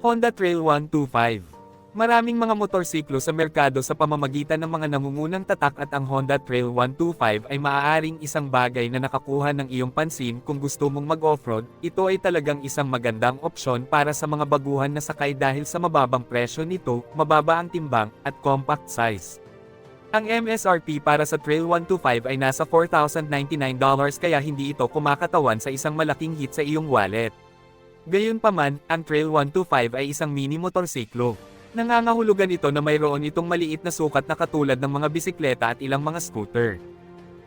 Honda Trail 125. Maraming mga motorsiklo sa merkado sa pamamagitan ng mga nangungunang tatak at ang Honda Trail 125 ay maaaring isang bagay na nakakuha ng iyong pansin kung gusto mong mag-offroad. Ito ay talagang isang magandang opsyon para sa mga baguhan na sakay dahil sa mababang presyo nito, mababa ang timbang, at compact size. Ang MSRP para sa Trail 125 ay nasa $4,099 kaya hindi ito kumakatawan sa isang malaking hit sa iyong wallet. Gayunpaman, ang Trail 125 ay isang mini motorsiklo. Nangangahulugan ito na mayroon itong maliit na sukat na katulad ng mga bisikleta at ilang mga scooter.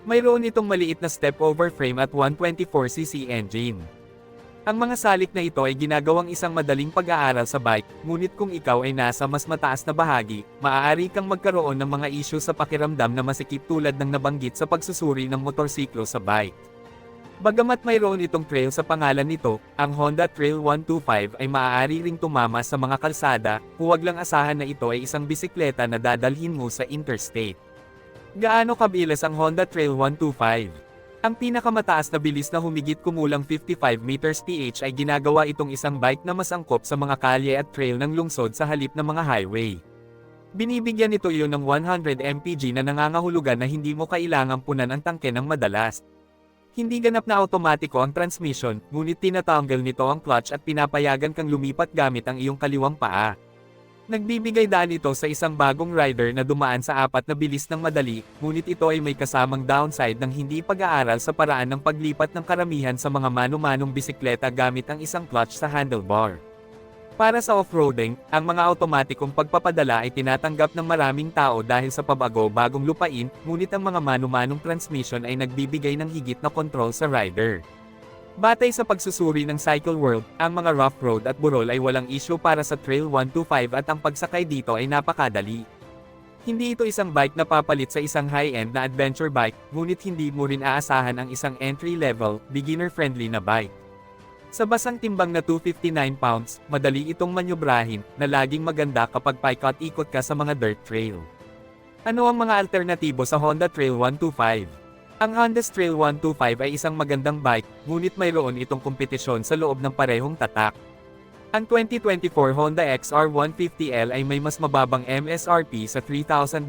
Mayroon itong maliit na step-over frame at 124cc engine. Ang mga salik na ito ay ginagawang isang madaling pag-aaral sa bike, ngunit kung ikaw ay nasa mas mataas na bahagi, maaari kang magkaroon ng mga issue sa pakiramdam na masikip tulad ng nabanggit sa pagsusuri ng motorsiklo sa bike. Bagamat mayroon itong trail sa pangalan nito, ang Honda Trail 125 ay maaari ring tumama sa mga kalsada, huwag lang asahan na ito ay isang bisikleta na dadalhin mo sa interstate. Gaano kabilis ang Honda Trail 125? Ang pinakamataas na bilis na humigit kumulang 55 mph ay ginagawa itong isang bike na mas angkop sa mga kalye at trail ng lungsod sa halip ng mga highway. Binibigyan nito iyon ng 100 mpg na nangangahulugan na hindi mo kailangang punan ang tangke ng madalas. Hindi ganap na automatiko ang transmission, ngunit tinatanggal nito ang clutch at pinapayagan kang lumipat gamit ang iyong kaliwang paa. Nagbibigay daan ito sa isang bagong rider na dumaan sa apat na bilis ng madali, ngunit ito ay may kasamang downside ng hindi pag-aaral sa paraan ng paglipat ng karamihan sa mga mano-manong bisikleta gamit ang isang clutch sa handlebar. Para sa off-roading, ang mga automatikong pagpapadala ay tinatanggap ng maraming tao dahil sa pabago-bagong lupain, ngunit ang mga mano-manong transmission ay nagbibigay ng higit na kontrol sa rider. Batay sa pagsusuri ng Cycle World, ang mga rough road at burol ay walang issue para sa Trail 125 at ang pagsakay dito ay napakadali. Hindi ito isang bike na papalit sa isang high-end na adventure bike, ngunit hindi mo rin aasahan ang isang entry-level, beginner-friendly na bike. Sa basang timbang na 259 pounds, madali itong manyobrahin, na laging maganda kapag paikot-ikot ka sa mga dirt trail. Ano ang mga alternatibo sa Honda Trail 125? Ang Honda's Trail 125 ay isang magandang bike, ngunit mayroon itong kompetisyon sa loob ng parehong tatak. Ang 2024 Honda XR150L ay may mas mababang MSRP sa $3,099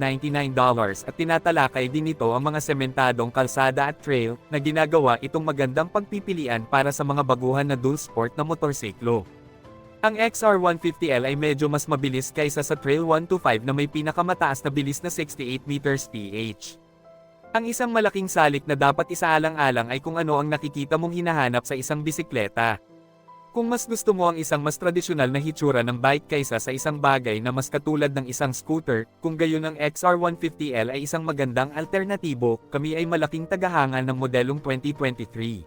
at tinatalakay din nito ang mga sementadong kalsada at trail na ginagawa itong magandang pagpipilian para sa mga baguhan na dual sport na motorsiklo. Ang XR150L ay medyo mas mabilis kaysa sa Trail 125 na may pinakamataas na bilis na 68 mph. Ang isang malaking salik na dapat isaalang-alang ay kung ano ang nakikita mong hinahanap sa isang bisikleta. Kung mas gusto mo ang isang mas tradisyonal na hitsura ng bike kaysa sa isang bagay na mas katulad ng isang scooter, kung gayon ang XR150L ay isang magandang alternatibo, kami ay malaking tagahanga ng modelong 2023.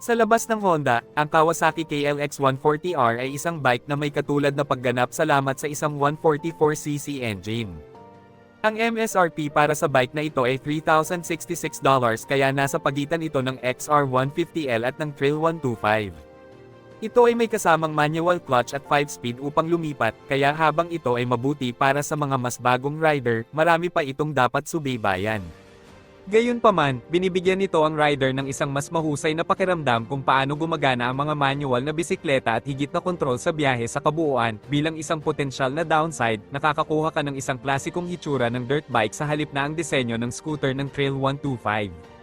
Sa labas ng Honda, ang Kawasaki KLX 140R ay isang bike na may katulad na pagganap salamat sa isang 144cc engine. Ang MSRP para sa bike na ito ay $3,066 kaya nasa pagitan ito ng XR150L at ng Trail 125. Ito ay may kasamang manual clutch at 5-speed upang lumipat, kaya habang ito ay mabuti para sa mga mas bagong rider, marami pa itong dapat subaybayan. Gayunpaman, binibigyan nito ang rider ng isang mas mahusay na pakiramdam kung paano gumagana ang mga manual na bisikleta at higit na kontrol sa biyahe sa kabuuan. Bilang isang potensyal na downside, nakakakuha ka ng isang klasikong hitsura ng dirt bike sa halip na ang disenyo ng scooter ng Trail 125.